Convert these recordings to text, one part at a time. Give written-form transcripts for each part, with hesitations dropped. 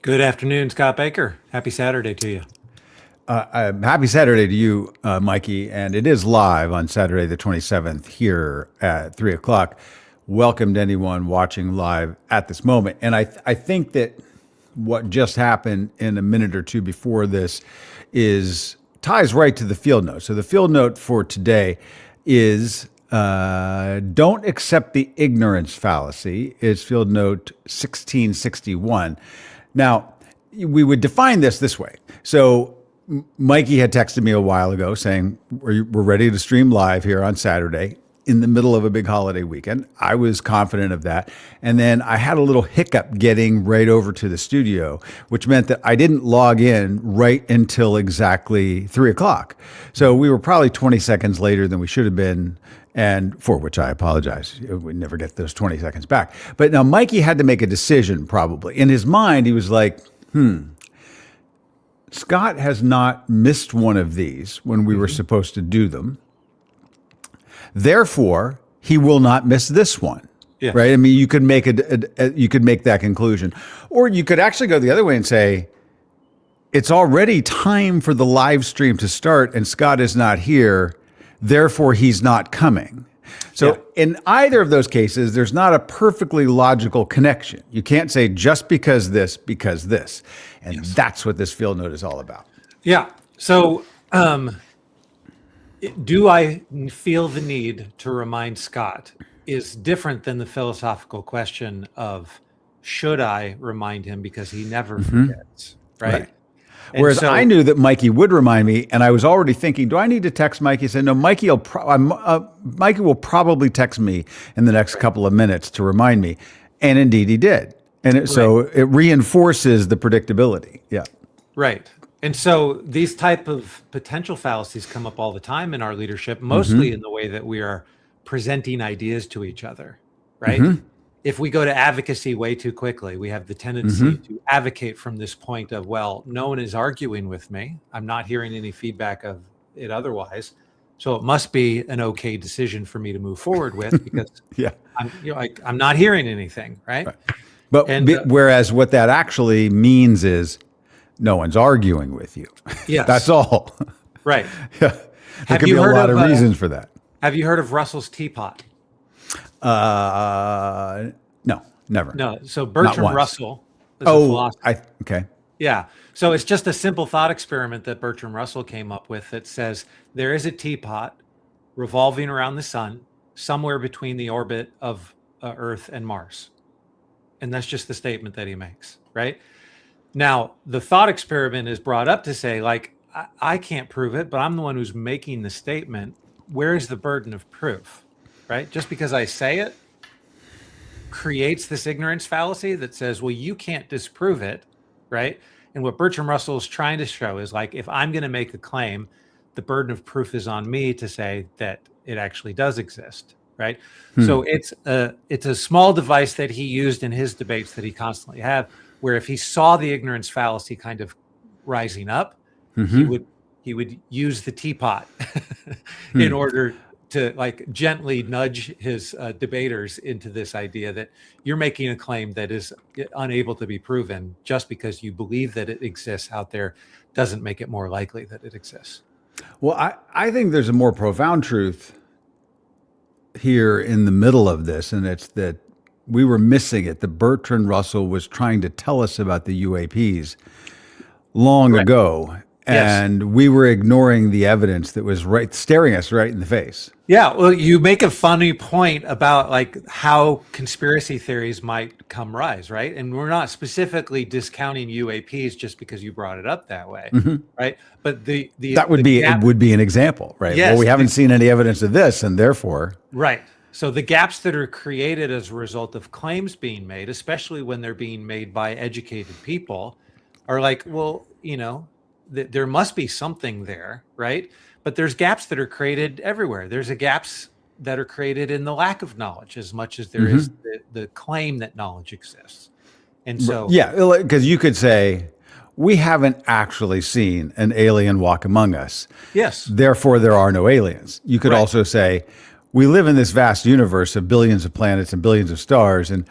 Good afternoon, Scott Baker. Happy Saturday to you. Happy Saturday to you, Mikey. And it is live on Saturday, the 27th, here at 3 o'clock. Welcome to anyone watching live at this moment. And I think that what just happened in a minute or two before this is ties right to the field note. So the field note for today is don't accept the ignorance fallacy. It's field note 1661. Now, we would define this way. So Mikey had texted me a while ago saying, we're ready to stream live here on Saturday in the middle of a big holiday weekend. I was confident of that. And then I had a little hiccup getting right over to the studio, which meant that I didn't log in right until exactly 3 o'clock. So we were probably 20 seconds later than we should have been, and for which I apologize. We never get those 20 seconds back. But now Mikey had to make a decision probably. In his mind, he was like, Scott has not missed one of these when we were supposed to do them. Therefore, he will not miss this one. Yeah. Right? I mean, you could make you could make that conclusion, or you could actually go the other way and say, it's already time for the live stream to start, and Scott is not here. Therefore, he's not coming. So in either of those cases, there's not a perfectly logical connection. You can't say just because this. And that's what this field note is all about. Yeah. So, do I feel the need to remind Scott is different than the philosophical question of should I remind him because he never forgets, right? Whereas I knew that Mikey would remind me, and I was already thinking, do I need to text Mikey? I said, no, Mikey will probably text me in the next couple of minutes to remind me. And indeed he did. And so it reinforces the predictability. Yeah. Right. And so these type of potential fallacies come up all the time in our leadership, mostly in the way that we are presenting ideas to each other, right? If we go to advocacy way too quickly, we have the tendency to advocate from this point of, well, no one is arguing with me. I'm not hearing any feedback of it otherwise. So it must be an okay decision for me to move forward with because I'm not hearing anything, right? But whereas what that actually means is no one's arguing with you. Yes. That's all. Right. There could be a lot of reasons for that. Have you heard of Russell's teapot? No, never. No. So Bertrand Russell is a philosopher. Okay. Yeah. So it's just a simple thought experiment that Bertrand Russell came up with that says there is a teapot revolving around the sun somewhere between the orbit of Earth and Mars. And that's just the statement that he makes, right? Now, the thought experiment is brought up to say, like, I can't prove it, but I'm the one who's making the statement. Where is the burden of proof, right? Just because I say it creates this ignorance fallacy that says, well, you can't disprove it, right? And what Bertrand Russell is trying to show is like, if I'm going to make a claim, the burden of proof is on me to say that it actually does exist, right? So it's a small device that he used in his debates that he constantly had, where if he saw the ignorance fallacy kind of rising up, he would use the teapot in order to like gently nudge his debaters into this idea that you're making a claim that is unable to be proven just because you believe that it exists out there doesn't make it more likely that it exists. Well, I think there's a more profound truth here in the middle of this, and it's that we were missing it. The Bertrand Russell was trying to tell us about the UAPs long ago, and we were ignoring the evidence that was staring us right in the face. Yeah, well, you make a funny point about like how conspiracy theories might come rise, right? And we're not specifically discounting UAPs just because you brought it up that way, right? But that would be an example, right? Yes, well, we haven't seen any evidence of this, and therefore, right. So the gaps that are created as a result of claims being made, especially when they're being made by educated people, are like, well, you know, there must be something there, right? But there's gaps that are created everywhere. There's gaps that are created in the lack of knowledge as much as there is the claim that knowledge exists. And so, yeah, because you could say, we haven't actually seen an alien walk among us. Yes. Therefore, there are no aliens. You could also say, we live in this vast universe of billions of planets and billions of stars, and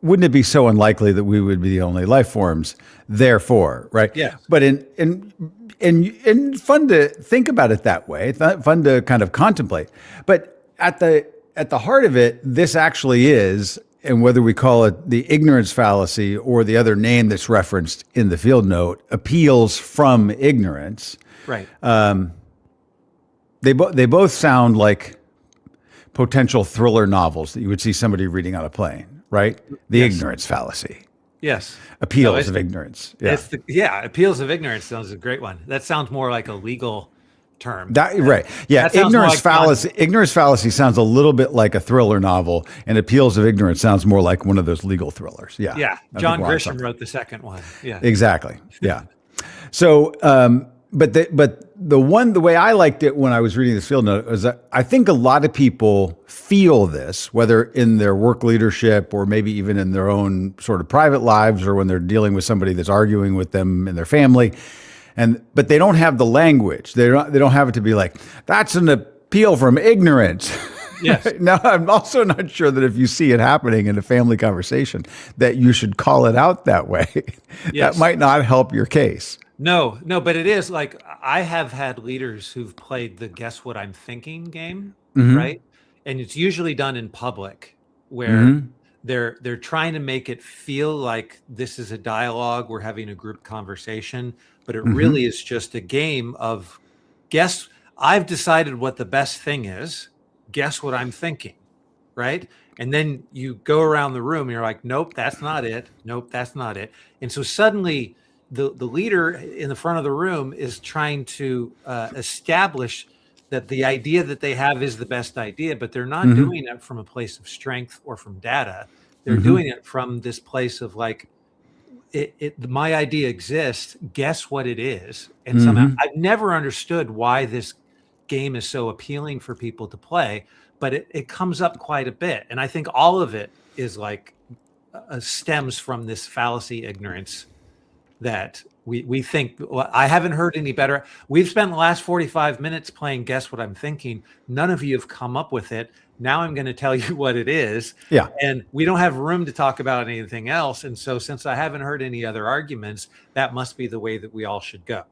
wouldn't it be so unlikely that we would be the only life forms? Therefore, right? Yes. But in fun to think about it that way. It's not fun to kind of contemplate. But at the heart of it, this actually is, and whether we call it the ignorance fallacy or the other name that's referenced in the field note, appeals from ignorance. Right. They both sound like potential thriller novels that you would see somebody reading on a plane, right? The ignorance fallacy. Yes. Appeals of ignorance. Yeah. Appeals of ignorance sounds a great one. That sounds more like a legal term. Right. Yeah. That sounds Ignorance like fallacy. Ignorance fallacy sounds a little bit like a thriller novel, and appeals of ignorance sounds more like one of those legal thrillers. Yeah. Yeah. I think John we're on Grisham something. wrote the second one. Yeah. Exactly. Yeah. So, but the way I liked it when I was reading this field note is that I think a lot of people feel this, whether in their work leadership or maybe even in their own sort of private lives, or when they're dealing with somebody that's arguing with them in their family, but they don't have the language. They don't have it to be like, that's an appeal from ignorance. Yes. Now, I'm also not sure that if you see it happening in a family conversation, that you should call it out that way. Yes. That might not help your case. No, but it is like, I have had leaders who've played the guess what I'm thinking game, right? And it's usually done in public, where they're trying to make it feel like this is a dialogue, we're having a group conversation, but it really is just a game of guess. I've decided what the best thing is. Guess what I'm thinking, right? And then you go around the room and you're like, nope, that's not it. Nope, that's not it. And so suddenly the leader in the front of the room is trying to establish that the idea that they have is the best idea, but they're not doing it from a place of strength or from data. They're doing it from this place of like, my idea exists. Guess what it is? And somehow I've never understood why this game is so appealing for people to play, but it comes up quite a bit. And I think all of it is like stems from this fallacy ignorance that we think. Well, I haven't heard any better. We've spent the last 45 minutes playing Guess What I'm Thinking. None of you have come up with it. Now I'm going to tell you what it is. Yeah. And we don't have room to talk about anything else. And so since I haven't heard any other arguments, that must be the way that we all should go.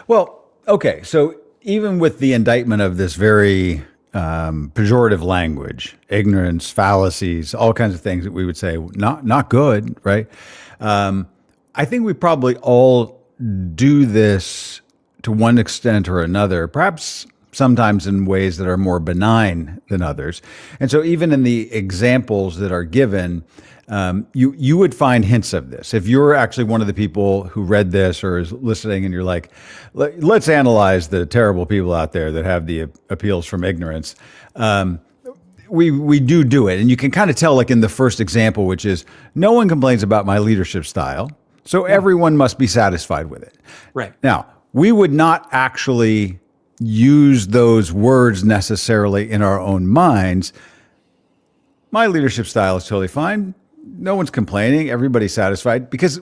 Well, okay. So even with the indictment of this very pejorative language, ignorance, fallacies, all kinds of things that we would say not good, right? I think we probably all do this to one extent or another, perhaps sometimes in ways that are more benign than others. And so even in the examples that are given, you would find hints of this. If you're actually one of the people who read this or is listening and you're like, let's analyze the terrible people out there that have the appeals from ignorance. We do it. And you can kind of tell, like in the first example, which is no one complains about my leadership style, so everyone must be satisfied with it. Right. Now, we would not actually use those words necessarily in our own minds. My leadership style is totally fine. No one's complaining. Everybody's satisfied, because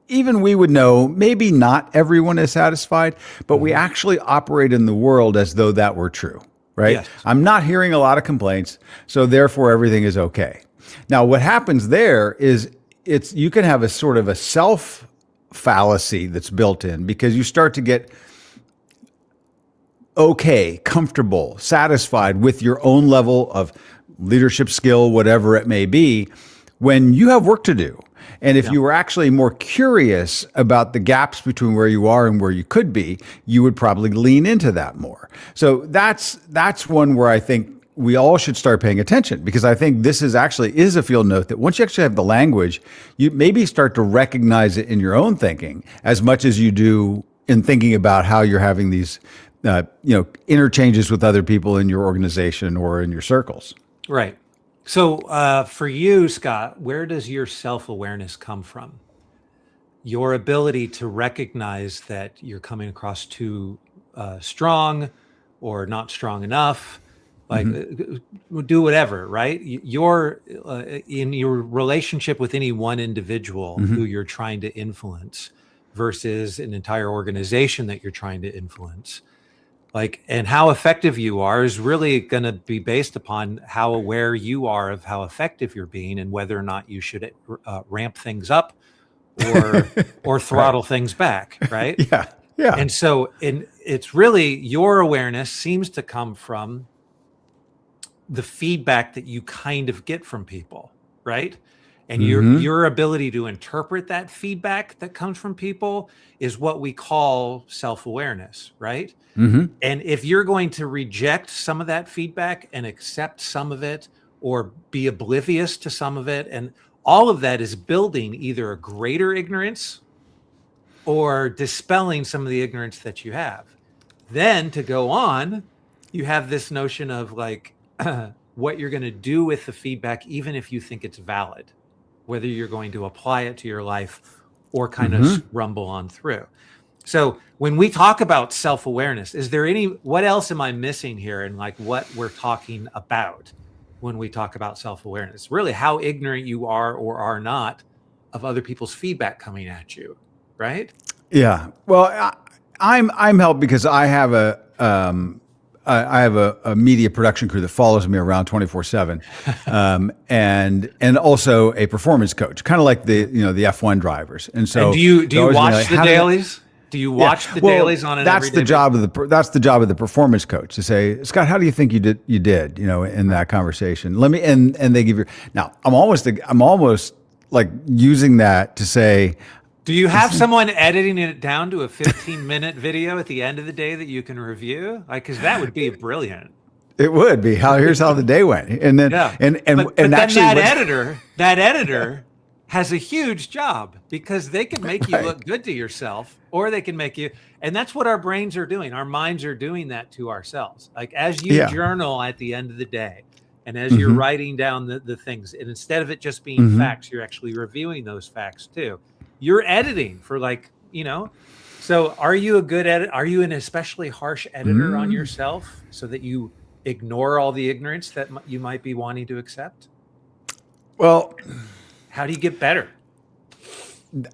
even we would know maybe not everyone is satisfied, but we actually operate in the world as though that were true, right? Yes. I'm not hearing a lot of complaints, so therefore everything is okay. Now, what happens there is you can have a sort of a self fallacy that's built in, because you start to get okay, comfortable, satisfied with your own level of leadership skill, whatever it may be, when you have work to do. And if you were actually more curious about the gaps between where you are and where you could be, you would probably lean into that more. So that's one where I think we all should start paying attention, because I think this is a field note that once you actually have the language, you maybe start to recognize it in your own thinking as much as you do in thinking about how you're having these interchanges with other people in your organization or in your circles. Right. So for you, Scott, where does your self-awareness come from? Your ability to recognize that you're coming across too strong or not strong enough, like do whatever, right? You're in your relationship with any one individual who you're trying to influence versus an entire organization that you're trying to influence. Like, and how effective you are is really going to be based upon how aware you are of how effective you're being, and whether or not you should ramp things up or throttle things back, right? Yeah. Yeah. And so it's really, your awareness seems to come from the feedback that you kind of get from people, right? And your ability to interpret that feedback that comes from people is what we call self-awareness, right? Mm-hmm. And if you're going to reject some of that feedback and accept some of it, or be oblivious to some of it, and all of that is building either a greater ignorance or dispelling some of the ignorance that you have. Then to go on, you have this notion of like what you're going to do with the feedback, even if you think it's valid, whether you're going to apply it to your life or kind of rumble on through. So when we talk about self-awareness, is there what else am I missing here in like what we're talking about when we talk about self-awareness? Really how ignorant you are or are not of other people's feedback coming at you, right? Yeah. Well, I'm helped because I have a media production crew that follows me around 24/7, and also a performance coach, kind of like the F1 drivers. And so, and do you watch the dailies? Do you watch the dailies on an everyday basis? That's the job of the performance coach, to say, Scott, how do you think you did in that conversation? Let me and they give you. Now I'm almost like using that to say. Do you have someone editing it down to a 15-minute video at the end of the day that you can review? Like, because that would be brilliant. It would be. Here's how the day went, and then but then that editor has a huge job, because they can make you look good to yourself, or they can make you. And that's what our brains are doing. Our minds are doing that to ourselves. Like, as you journal at the end of the day, and as you're writing down the things, and instead of it just being facts, you're actually reviewing those facts too. You're editing for so are you a good edit? Are you an especially harsh editor on yourself so that you ignore all the ignorance that you might be wanting to accept? Well, how do you get better?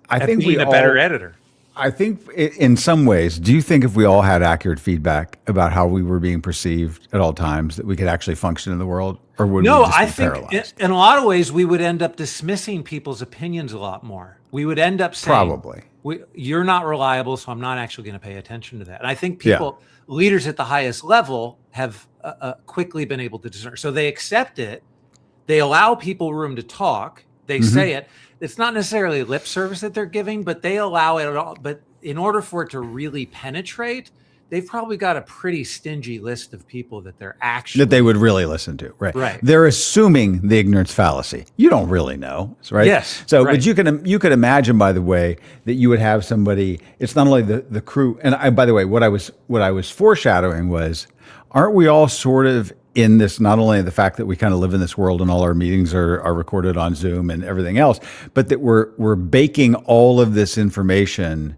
I think being a better editor. I think in some ways, do you think if we all had accurate feedback about how we were being perceived at all times, that we could actually function in the world? Or would we just be paralyzed? In a lot of ways, we would end up dismissing people's opinions a lot more. We would end up saying, probably, you're not reliable, so I'm not actually going to pay attention to that. And I think leaders at the highest level have quickly been able to discern. So they accept it. They allow people room to talk. They say it. It's not necessarily lip service that they're giving, but they allow it at all. But in order for it to really penetrate, they've probably got a pretty stingy list of people that they would really listen to. Right. They're assuming the ignorance fallacy. You don't really know, right? Yes. So, but you could imagine, by the way, that you would have somebody. It's not only the crew. And by the way, what I was foreshadowing was, aren't we all sort of in this, not only the fact that we kind of live in this world and all our meetings are recorded on Zoom and everything else, but that we're baking all of this information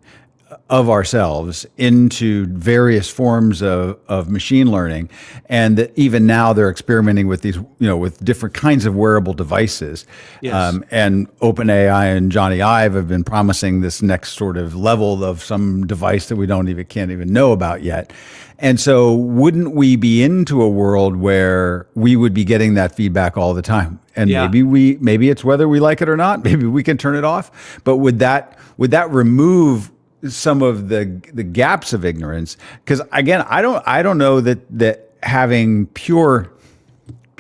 of ourselves into various forms of machine learning, and that even now they're experimenting with these, with different kinds of wearable devices. Yes. And OpenAI and Johnny Ive have been promising this next sort of level of some device that we can't even know about yet. And so wouldn't we be into a world where we would be getting that feedback all the time? And maybe it's whether we like it or not, maybe we can turn it off. But would that remove some of the gaps of ignorance? Because again, I don't know that having pure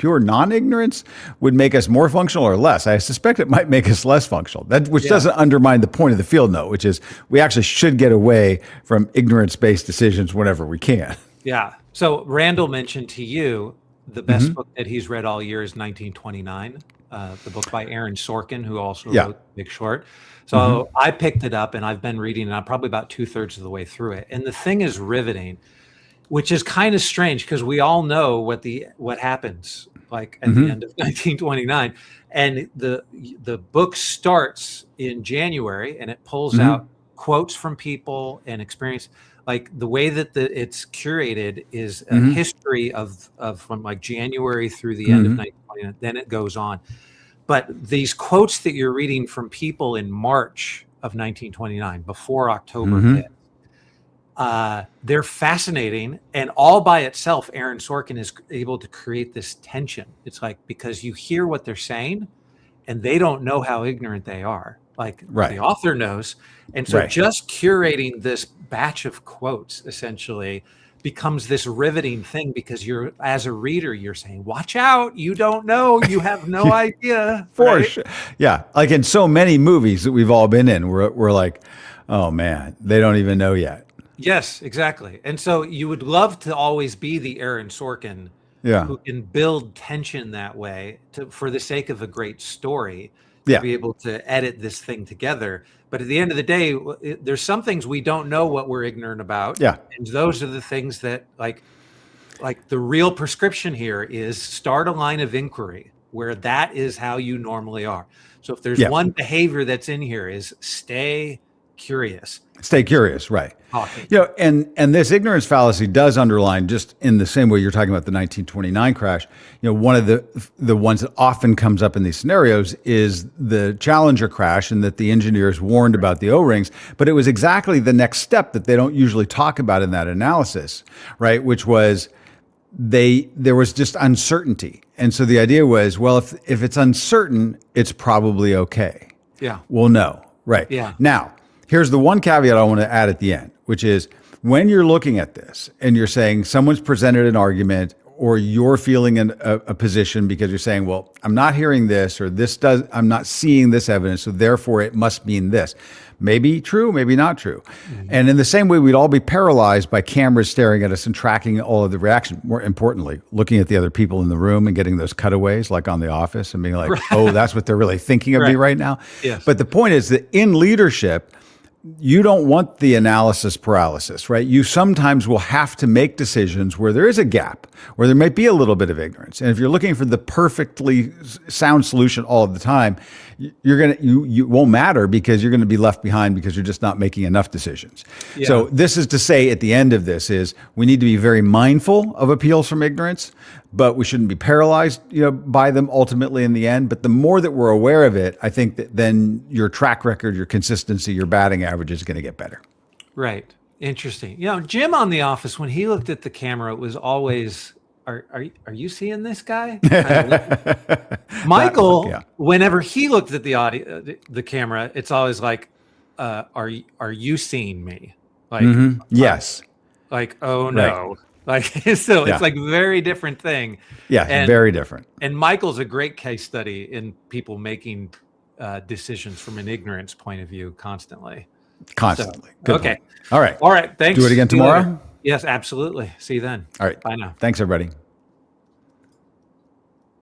non-ignorance would make us more functional or less. I suspect it might make us less functional. Which doesn't undermine the point of the field note, which is we actually should get away from ignorance-based decisions whenever we can. Yeah. So Randall mentioned to you the best book that he's read all year is 1929, the book by Aaron Sorkin, who also wrote Big Short. So I picked it up and I've been reading it. I'm probably about 2/3 of the way through it. And the thing is riveting, which is kind of strange because we all know what happens like at the end of 1929. And the book starts in January and it pulls out quotes from people and experience. Like the way that it's curated is a history of from like January through the end of 1929. Then it goes on. But these quotes that you're reading from people in March of 1929, before October hit, They're fascinating, and all by itself, Aaron Sorkin is able to create this tension. It's like, because you hear what they're saying, and they don't know how ignorant they are. Like Right. the author knows, and so Right. just curating this batch of quotes essentially becomes this riveting thing, because you're, as a reader, you're saying, "Watch out! You don't know. You have no idea." For right? sure. Yeah. Like in so many movies that we've all been in, we're like, oh man, they don't even know yet. Yes, exactly. And so you would love to always be the Aaron Sorkin Yeah. who can build tension that way, for the sake of a great story, to Yeah. be able to edit this thing together. But at the end of the day, there's some things we don't know what we're ignorant about. Yeah. And those are the things that, like the real prescription here is start a line of inquiry where that is how you normally are. So if there's Yeah. one behavior that's in here, is stay curious. Stay curious, right? Talking. You know, and this ignorance fallacy does underline, just in the same way you're talking about the 1929 crash. You know, one of the ones that often comes up in these scenarios is the Challenger crash, and that the engineers warned about the O-rings, but it was exactly the next step that they don't usually talk about in that analysis, right? Which was there was just uncertainty, and so the idea was, well, if it's uncertain, it's probably okay. Yeah. Well, no, right? Yeah. Now, here's the one caveat I want to add at the end, which is when you're looking at this and you're saying someone's presented an argument, or you're feeling a position because you're saying, well, I'm not hearing this, or I'm not seeing this evidence, so therefore it must mean this. Maybe true, maybe not true. Mm-hmm. And in the same way, we'd all be paralyzed by cameras staring at us and tracking all of the reaction. More importantly, looking at the other people in the room and getting those cutaways like on The Office and being like, oh, that's what they're really thinking of me right now. Yes. But the point is that in leadership, you don't want the analysis paralysis, right? You sometimes will have to make decisions where there is a gap, where there might be a little bit of ignorance. And if you're looking for the perfectly sound solution all of the time, you won't matter, because you're going to be left behind because you're just not making enough decisions. Yeah. So this is to say, at the end of this, is we need to be very mindful of appeals from ignorance, but we shouldn't be paralyzed, by them ultimately in the end. But the more that we're aware of it, I think that then your track record, your consistency, your batting average is going to get better. Right. Interesting. Jim on The Office, when he looked at the camera, it was always, are you seeing this guy? Michael, whenever he looked at the camera, it's always like, are you seeing me? Like, yes. Like, oh no. Right. Like, so it's like very different thing. Yeah, very different. And Michael's a great case study in people making decisions from an ignorance point of view constantly. Constantly. So, okay. Point. All right. Thanks. Do it again tomorrow? Yes, absolutely. See you then. All right. Bye now. Thanks, everybody.